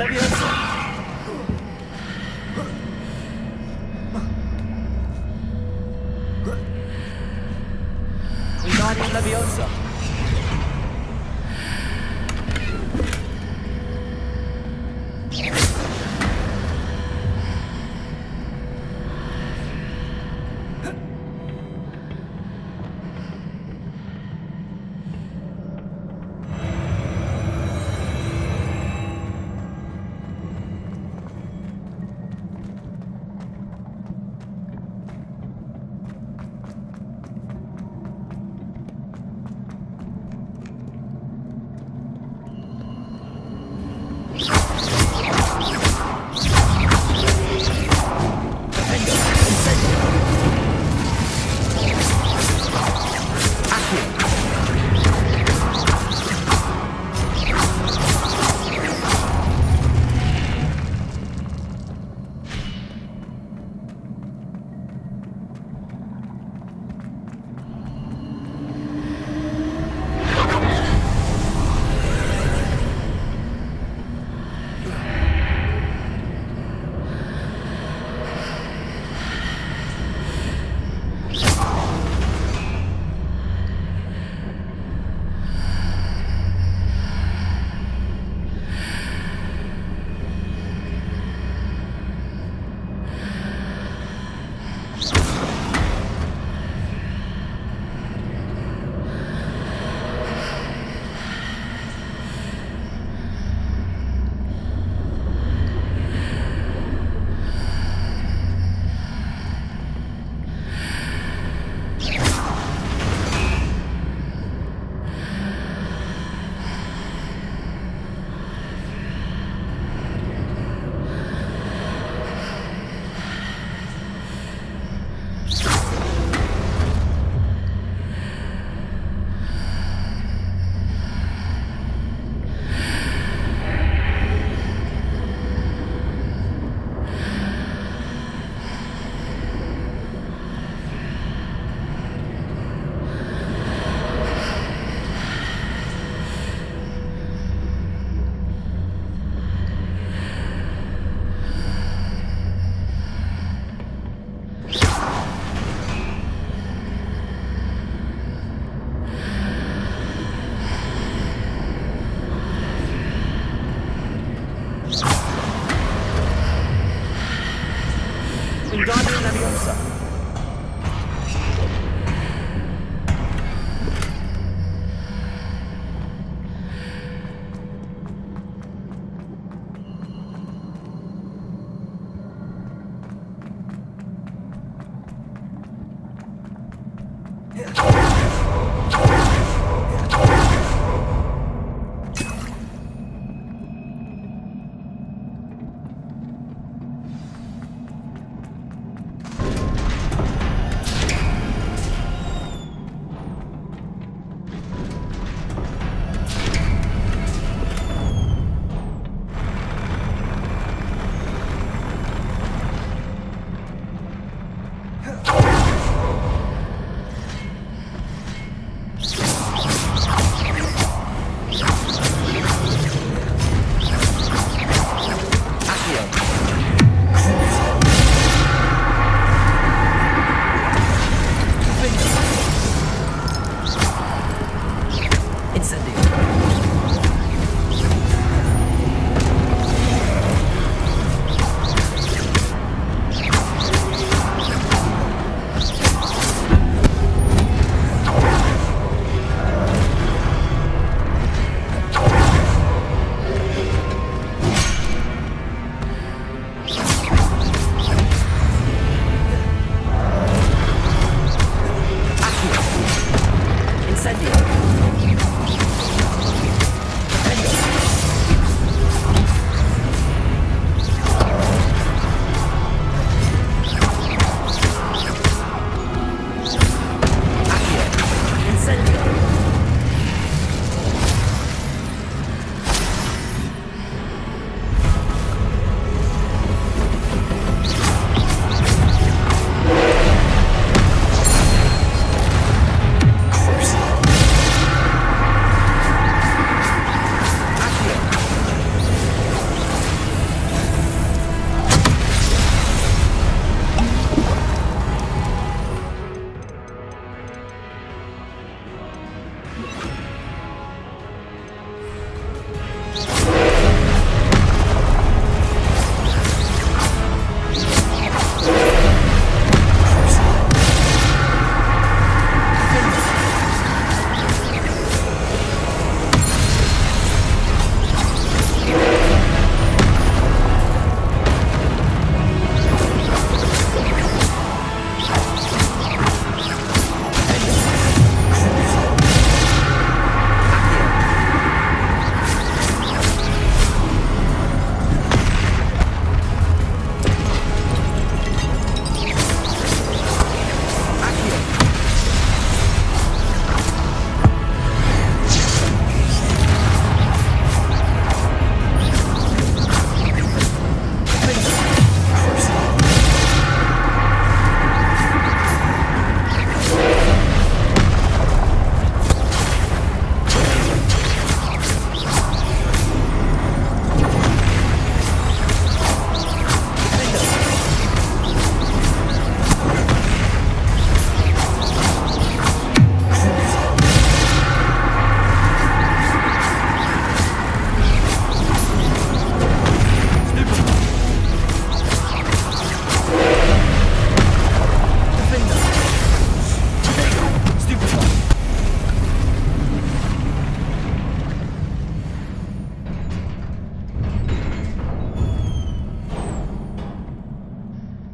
Leviosa! Wingardium Leviosa!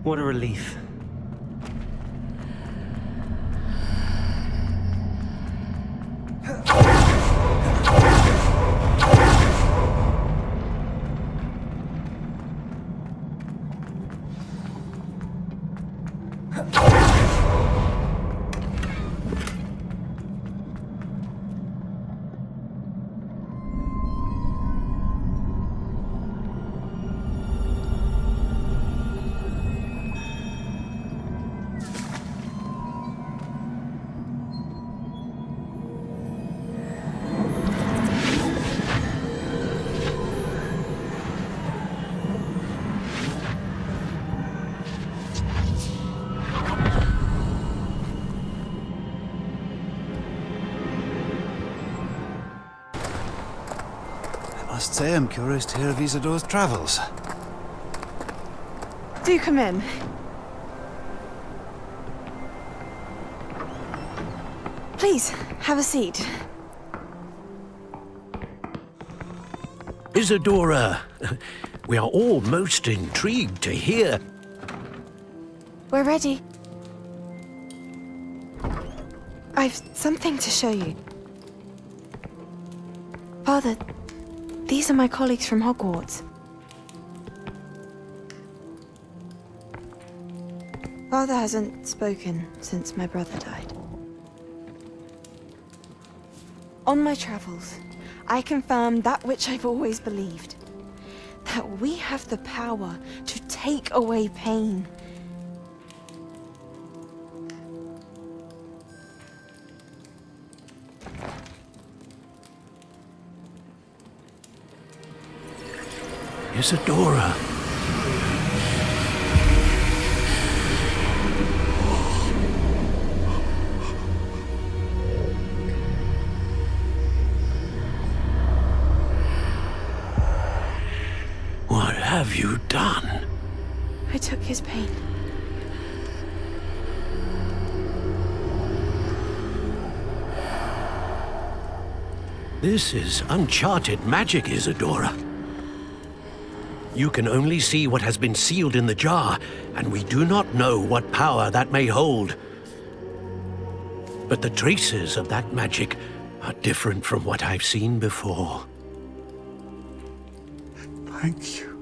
What a relief. I must say I'm curious to hear of Isadore's travels. Do come in. Please, have a seat. Isadora, we are all most intrigued to hear. We're ready. I've something to show you. Father, these are my colleagues from Hogwarts. Father hasn't spoken since my brother died. On my travels, I confirmed that which I've always believed. That we have the power to take away pain. Isadora. What have you done? I took his pain. This is uncharted magic, Isadora. You can only see what has been sealed in the jar, and we do not know what power that may hold. But the traces of that magic are different from what I've seen before. Thank you.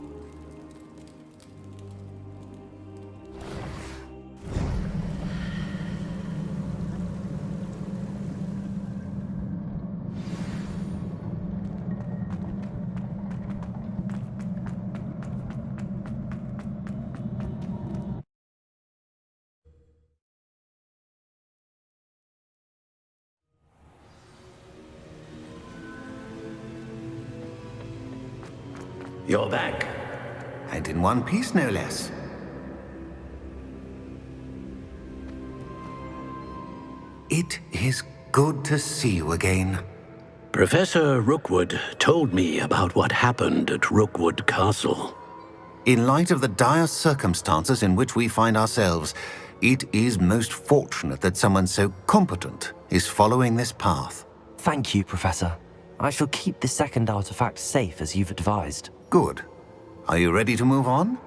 You're back. And in one piece, no less. It is good to see you again. Professor Rookwood told me about what happened at Rookwood Castle. In light of the dire circumstances in which we find ourselves, it is most fortunate that someone so competent is following this path. Thank you, Professor. I shall keep the second artifact safe as you've advised. Good. Are you ready to move on?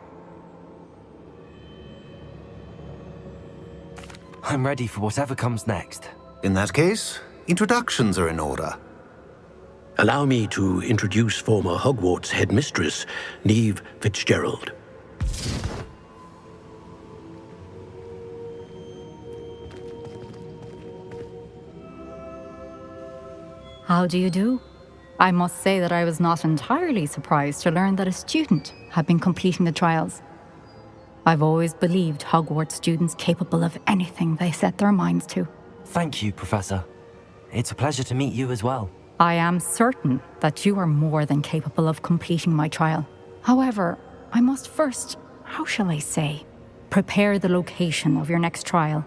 I'm ready for whatever comes next. In that case, introductions are in order. Allow me to introduce former Hogwarts headmistress, Neve Fitzgerald. How do you do? I must say that I was not entirely surprised to learn that a student had been completing the trials. I've always believed Hogwarts students capable of anything they set their minds to. Thank you, Professor. It's a pleasure to meet you as well. I am certain that you are more than capable of completing my trial. However, I must first, how shall I say, prepare the location of your next trial.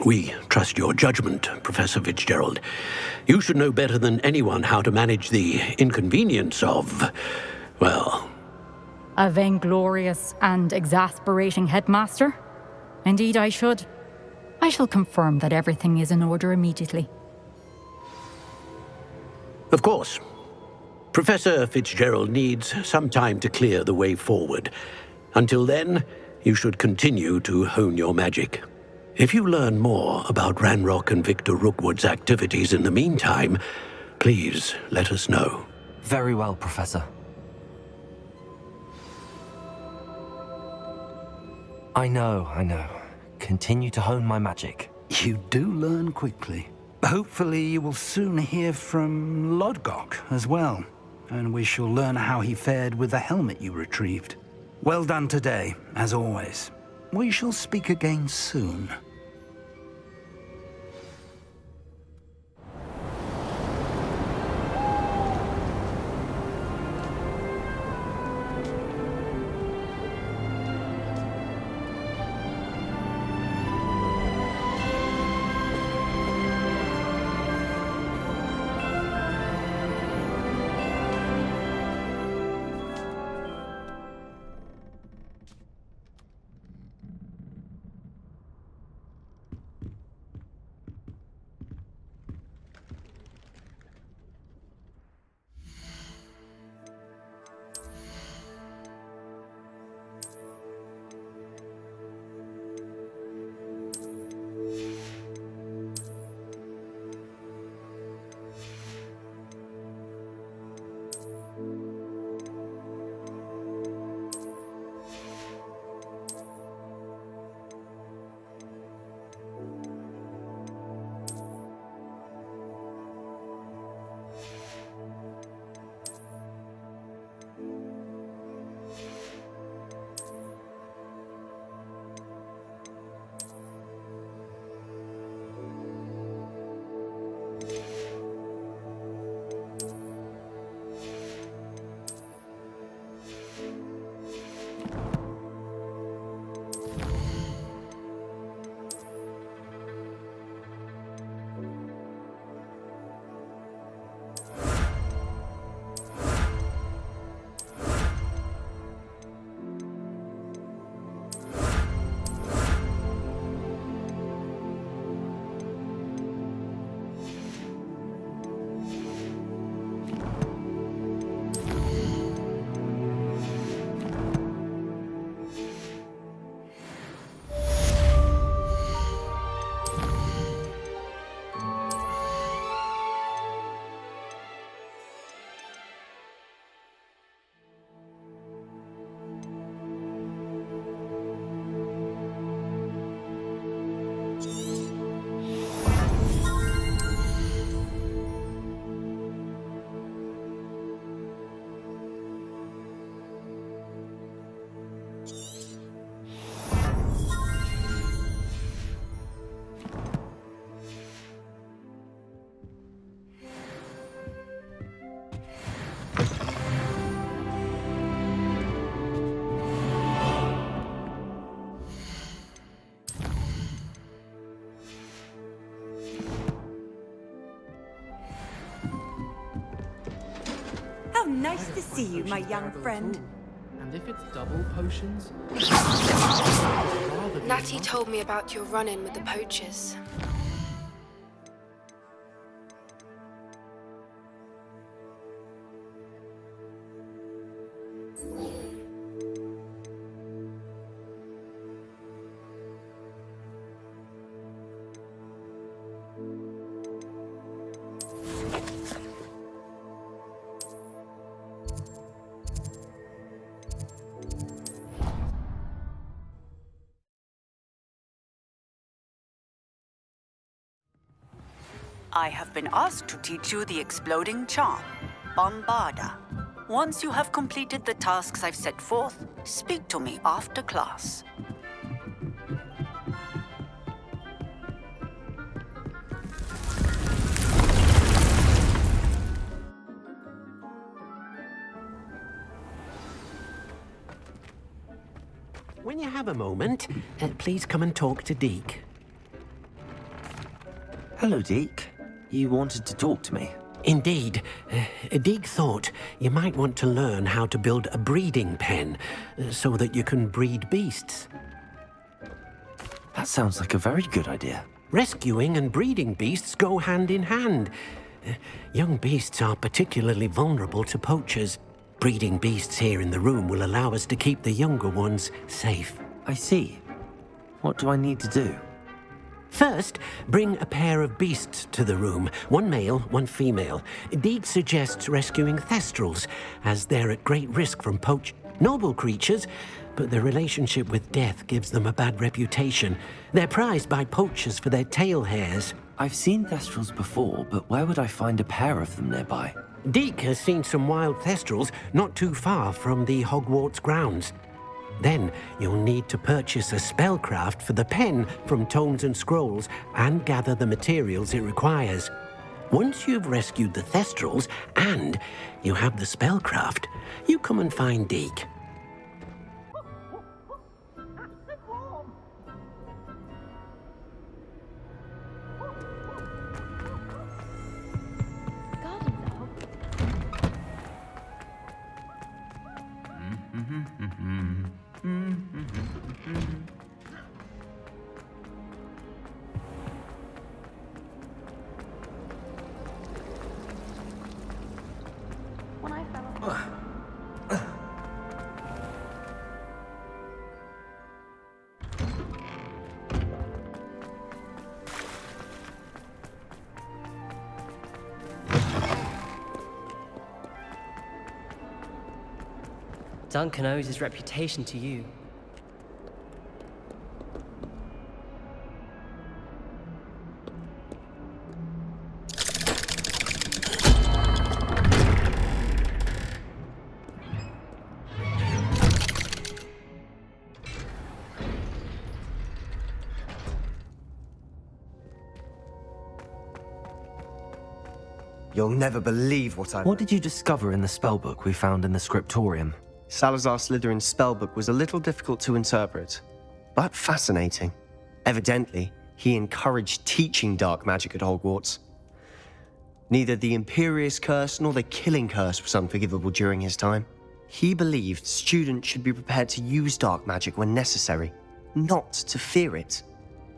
We trust your judgment, Professor Fitzgerald. You should know better than anyone how to manage the inconvenience of, well... A vainglorious and exasperating headmaster? Indeed I should. I shall confirm that everything is in order immediately. Of course. Professor Fitzgerald needs some time to clear the way forward. Until then, you should continue to hone your magic. If you learn more about Ranrock and Victor Rookwood's activities in the meantime, please let us know. Very well, Professor. I know. Continue to hone my magic. You do learn quickly. Hopefully you will soon hear from Lodgok as well, and we shall learn how he fared with the helmet you retrieved. Well done today, as always. We shall speak again soon. How nice to see you, my young friend. And if it's double potions? Natty told me about your run-in with the poachers. I have been asked to teach you the exploding charm, Bombarda. Once you have completed the tasks I've set forth, speak to me after class. When you have a moment, please come and talk to Deke. Hello, Deke. You wanted to talk to me? Indeed. Deke thought you might want to learn how to build a breeding pen so that you can breed beasts. That sounds like a very good idea. Rescuing and breeding beasts go hand in hand. Young beasts are particularly vulnerable to poachers. Breeding beasts here in the room will allow us to keep the younger ones safe. I see. What do I need to do? First, bring a pair of beasts to the room. One male, one female. Deek suggests rescuing thestrals, as they're at great risk from noble creatures, but their relationship with death gives them a bad reputation. They're prized by poachers for their tail hairs. I've seen thestrals before, but where would I find a pair of them nearby? Deek has seen some wild thestrals not too far from the Hogwarts grounds. Then you'll need to purchase a spellcraft for the pen from Tomes and Scrolls and gather the materials it requires. Once you've rescued the thestrals and you have the spellcraft, you come and find Deek. Duncan owes his reputation to you. You'll never believe what I... What did you discover in the spellbook we found in the scriptorium? Salazar Slytherin's spellbook was a little difficult to interpret, but fascinating. Evidently, he encouraged teaching dark magic at Hogwarts. Neither the Imperious Curse nor the Killing Curse was unforgivable during his time. He believed students should be prepared to use dark magic when necessary, not to fear it.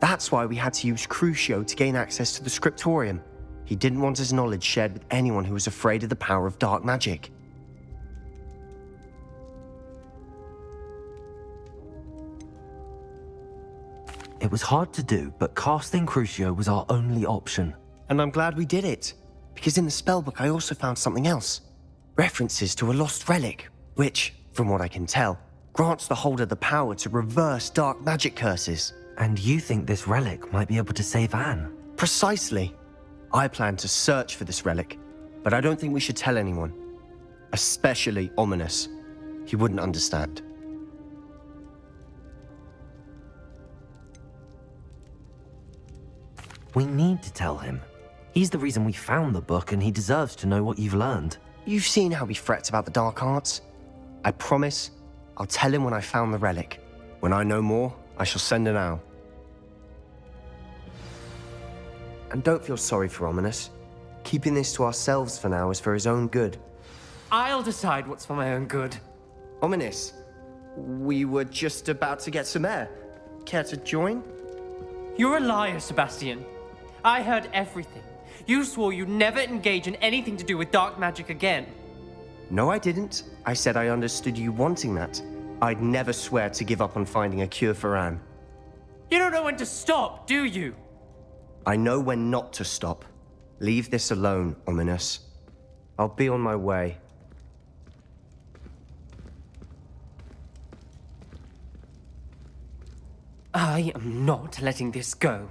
That's why we had to use Crucio to gain access to the scriptorium. He didn't want his knowledge shared with anyone who was afraid of the power of dark magic. It was hard to do, but casting Crucio was our only option. And I'm glad we did it, because in the spellbook I also found something else. References to a lost relic, which, from what I can tell, grants the holder the power to reverse dark magic curses. And you think this relic might be able to save Anne? Precisely. I plan to search for this relic, but I don't think we should tell anyone. Especially Ominous. He wouldn't understand. We need to tell him. He's the reason we found the book, and he deserves to know what you've learned. You've seen how he frets about the dark arts. I promise I'll tell him when I found the relic. When I know more, I shall send an owl. And don't feel sorry for Ominous. Keeping this to ourselves for now is for his own good. I'll decide what's for my own good. Ominous, we were just about to get some air. Care to join? You're a liar, Sebastian. I heard everything. You swore you'd never engage in anything to do with dark magic again. No, I didn't. I said I understood you wanting that. I'd never swear to give up on finding a cure for Anne. You don't know when to stop, do you? I know when not to stop. Leave this alone, Ominous. I'll be on my way. I am not letting this go.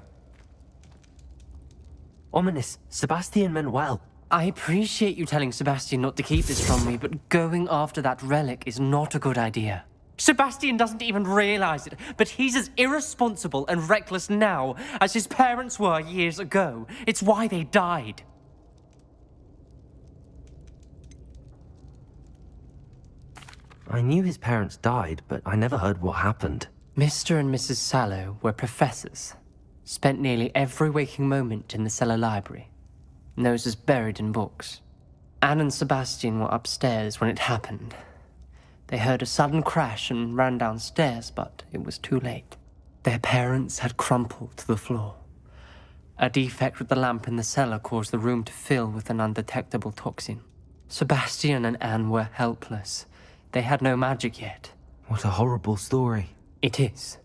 Ominous, Sebastian meant well. I appreciate you telling Sebastian not to keep this from me, but going after that relic is not a good idea. Sebastian doesn't even realize it, but he's as irresponsible and reckless now as his parents were years ago. It's why they died. I knew his parents died, but I never heard what happened. Mr. and Mrs. Sallow were professors. Spent nearly every waking moment in the cellar library. Noses buried in books. Anne and Sebastian were upstairs when it happened. They heard a sudden crash and ran downstairs, but it was too late. Their parents had crumpled to the floor. A defect with the lamp in the cellar caused the room to fill with an undetectable toxin. Sebastian and Anne were helpless. They had no magic yet. What a horrible story. It is.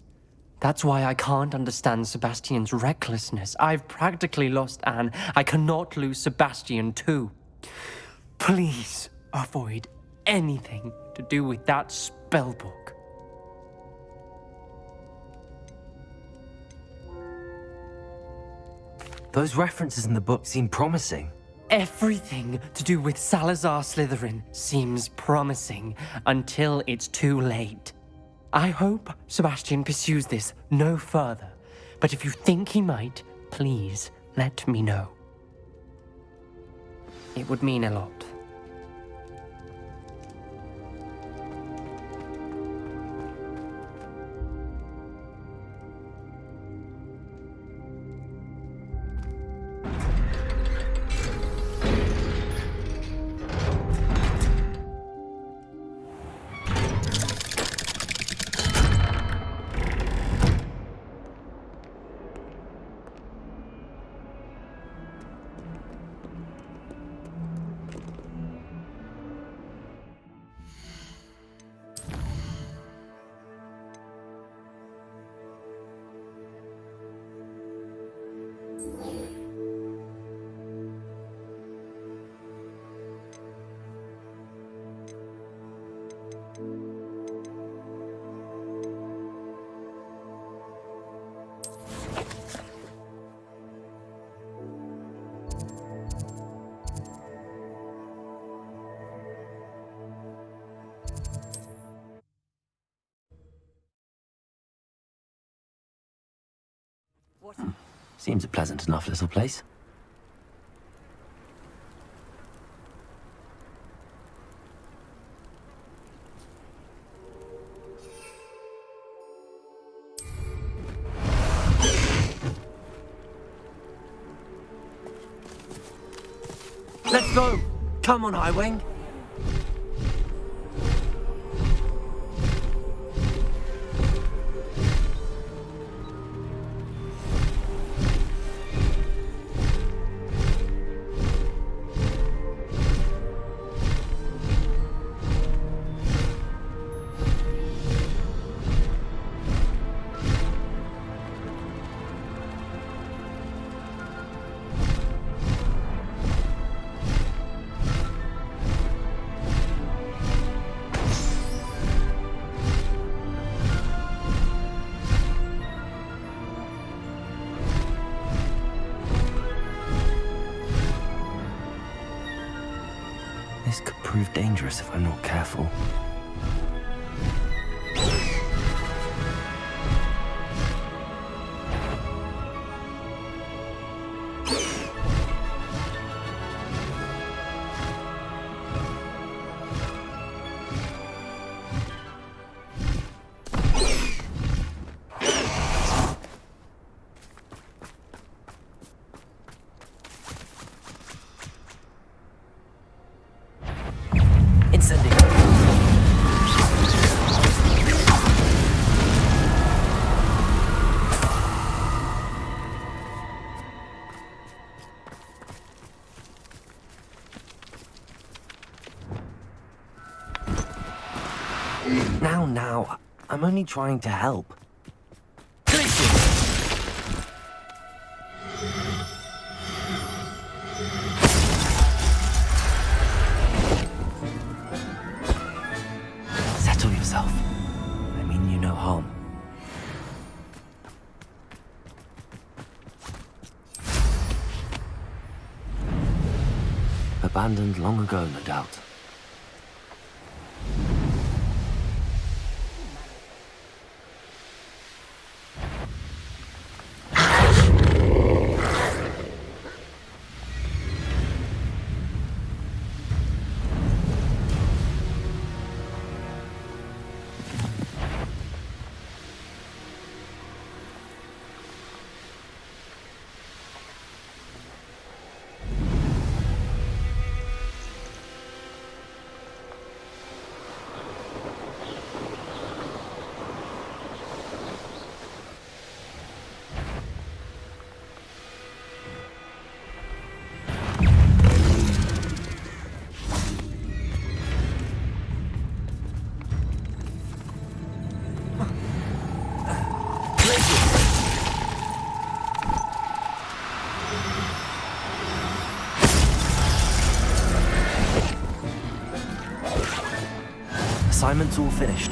That's why I can't understand Sebastian's recklessness. I've practically lost Anne. I cannot lose Sebastian too. Please avoid anything to do with that spellbook. Those references in the book seem promising. Everything to do with Salazar Slytherin seems promising until it's too late. I hope Sebastian pursues this no further, but if you think he might, please let me know. It would mean a lot. Seems a pleasant enough little place. Let's go! Come on, Highwing! This could prove dangerous if I'm not careful. Now, I'm only trying to help. Settle yourself. I mean you no harm. Abandoned long ago, no doubt. Assignment's all finished.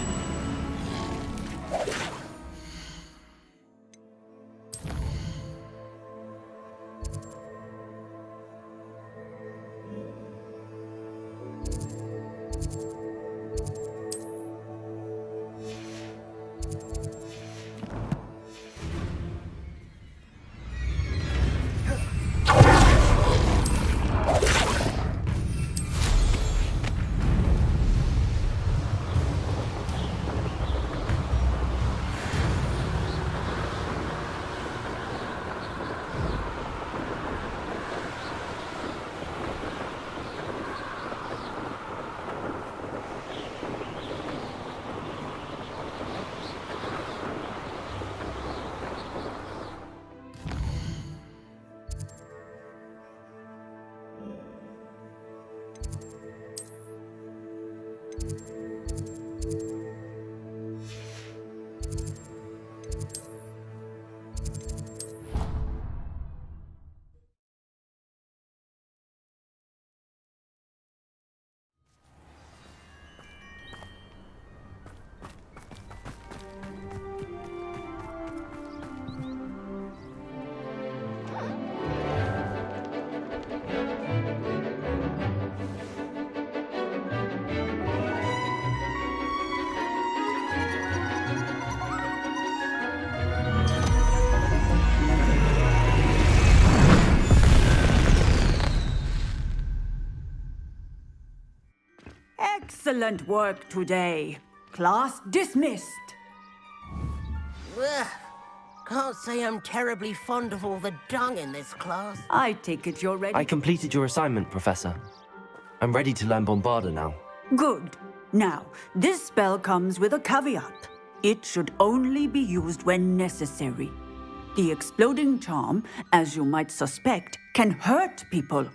Excellent work today. Class dismissed. Ugh. Can't say I'm terribly fond of all the dung in this class. I take it you're ready. I completed your assignment, Professor. I'm ready to learn Bombarda now. Good. Now, this spell comes with a caveat. It should only be used when necessary. The exploding charm, as you might suspect, can hurt people.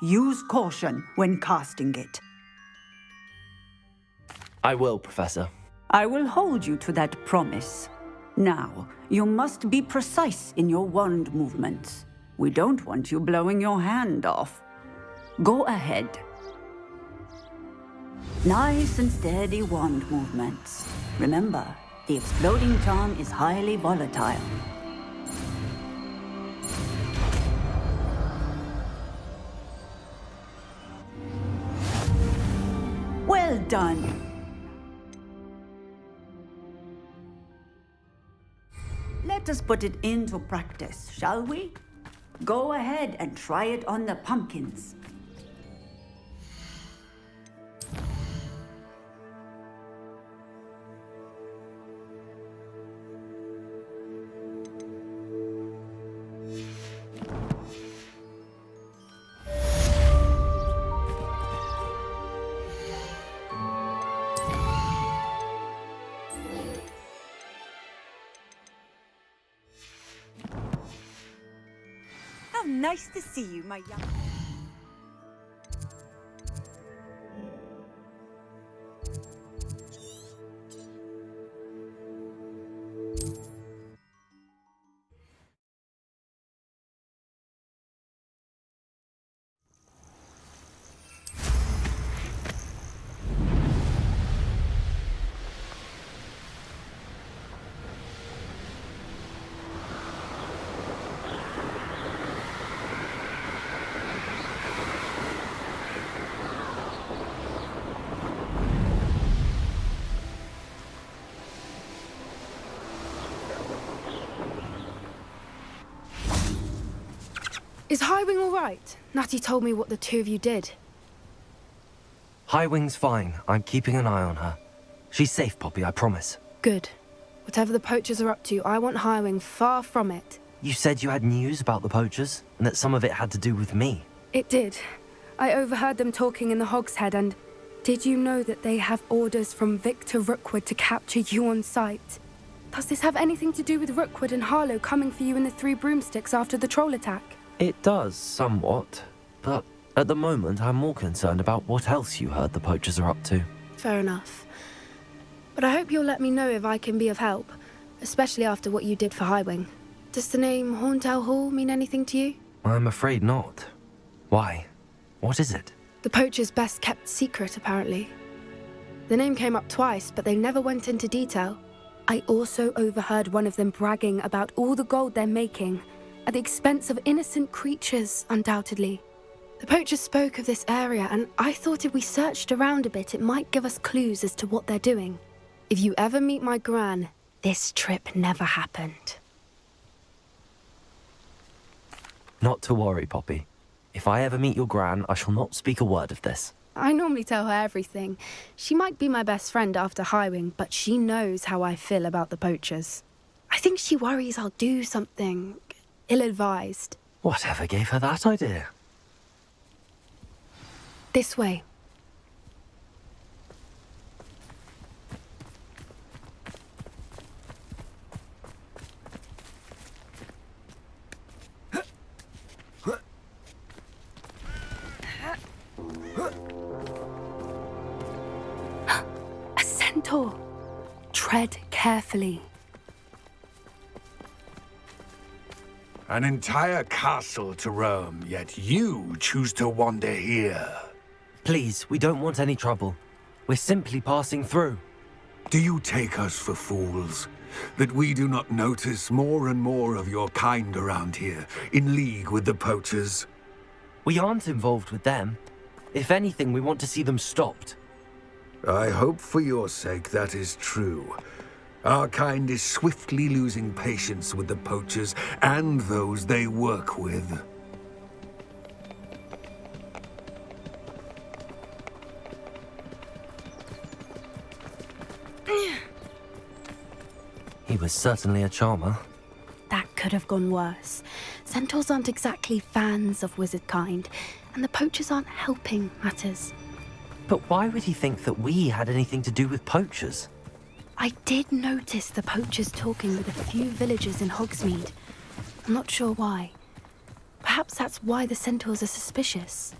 Use caution when casting it. I will, Professor. I will hold you to that promise. Now, you must be precise in your wand movements. We don't want you blowing your hand off. Go ahead. Nice and steady wand movements. Remember, the exploding charm is highly volatile. Well done. Let us put it into practice, shall we? Go ahead and try it on the pumpkins. How nice to see you, my young... Is Highwing all right? Natty told me what the two of you did. Highwing's fine. I'm keeping an eye on her. She's safe, Poppy, I promise. Good. Whatever the poachers are up to, I want Highwing far from it. You said you had news about the poachers, and that some of it had to do with me. It did. I overheard them talking in the Hogshead, and did you know that they have orders from Victor Rookwood to capture you on sight? Does this have anything to do with Rookwood and Harlow coming for you in the Three Broomsticks after the troll attack? It does, somewhat. But at the moment, I'm more concerned about what else you heard the poachers are up to. Fair enough. But I hope you'll let me know if I can be of help, especially after what you did for Highwing. Does the name Horntail Hall mean anything to you? I'm afraid not. Why? What is it? The poacher's best kept secret, apparently. The name came up twice, but they never went into detail. I also overheard one of them bragging about all the gold they're making, at the expense of innocent creatures, undoubtedly. The poachers spoke of this area, and I thought if we searched around a bit, it might give us clues as to what they're doing. If you ever meet my gran, this trip never happened. Not to worry, Poppy. If I ever meet your gran, I shall not speak a word of this. I normally tell her everything. She might be my best friend after Highwing, but she knows how I feel about the poachers. I think she worries I'll do something ill-advised. Whatever gave her that idea? This way. A centaur. Tread carefully. An entire castle to roam, yet you choose to wander here. Please, we don't want any trouble. We're simply passing through. Do you take us for fools? That we do not notice more and more of your kind around here, in league with the poachers? We aren't involved with them. If anything, we want to see them stopped. I hope for your sake that is true. Our kind is swiftly losing patience with the poachers and those they work with. He was certainly a charmer. That could have gone worse. Centaurs aren't exactly fans of wizard kind, and the poachers aren't helping matters. But why would he think that we had anything to do with poachers? I did notice the poachers talking with a few villagers in Hogsmeade. I'm not sure why. Perhaps that's why the centaurs are suspicious.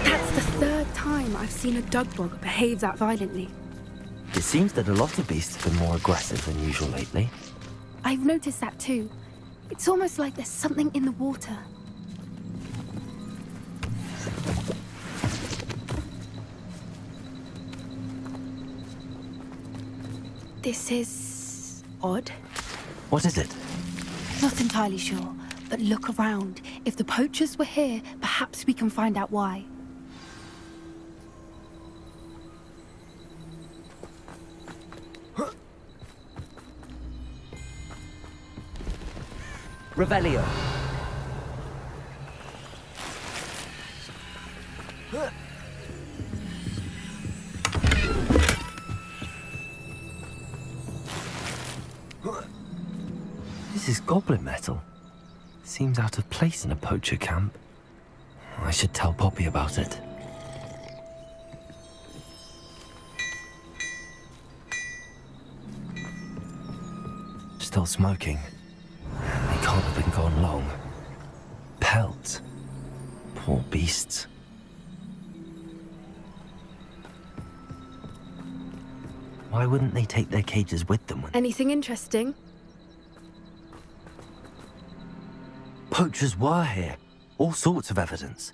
That's the third time I've seen a dugbog behave that violently. It seems that a lot of beasts have been more aggressive than usual lately. I've noticed that too. It's almost like there's something in the water. This is odd. What is it? Not entirely sure, but look around. If the poachers were here, perhaps we can find out why. Revelio. This is goblin metal. Seems out of place in a poacher camp. I should tell Poppy about it. Still smoking. They can't have been gone long. Pelts. Poor beasts. Why wouldn't they take their cages with them when... Anything interesting? Poachers were here. All sorts of evidence.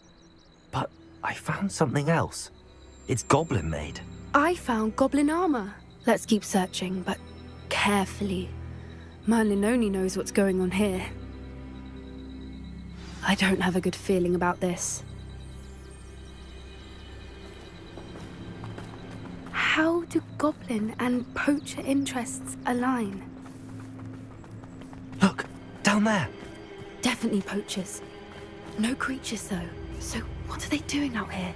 But I found something else. It's goblin made. I found goblin armor. Let's keep searching, but carefully. Merlin only knows what's going on here. I don't have a good feeling about this. How do goblin and poacher interests align? Look, down there. Definitely poachers. No creatures, though. So what are they doing out here?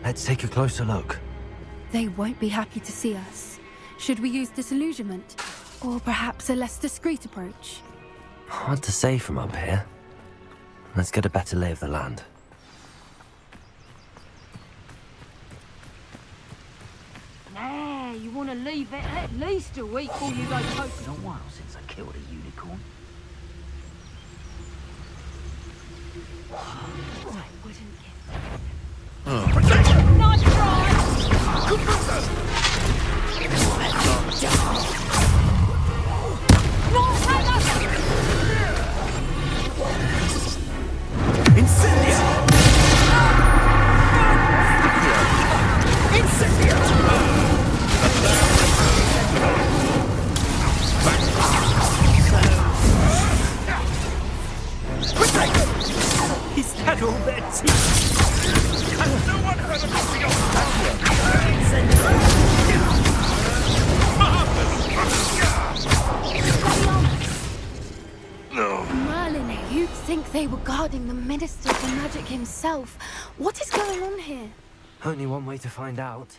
Let's take a closer look. They won't be happy to see us. Should we use disillusionment? Or perhaps a less discreet approach? Hard to say from up here. Let's get a better lay of the land. Nah, you want to leave it at least a week before you go poaching. It's been a while since I killed a unicorn. Right, wouldn't Nice try! all their teeth! Has no one heard of the Merlin, you'd think they were guarding the Minister for Magic himself. What is going on here? Only one way to find out.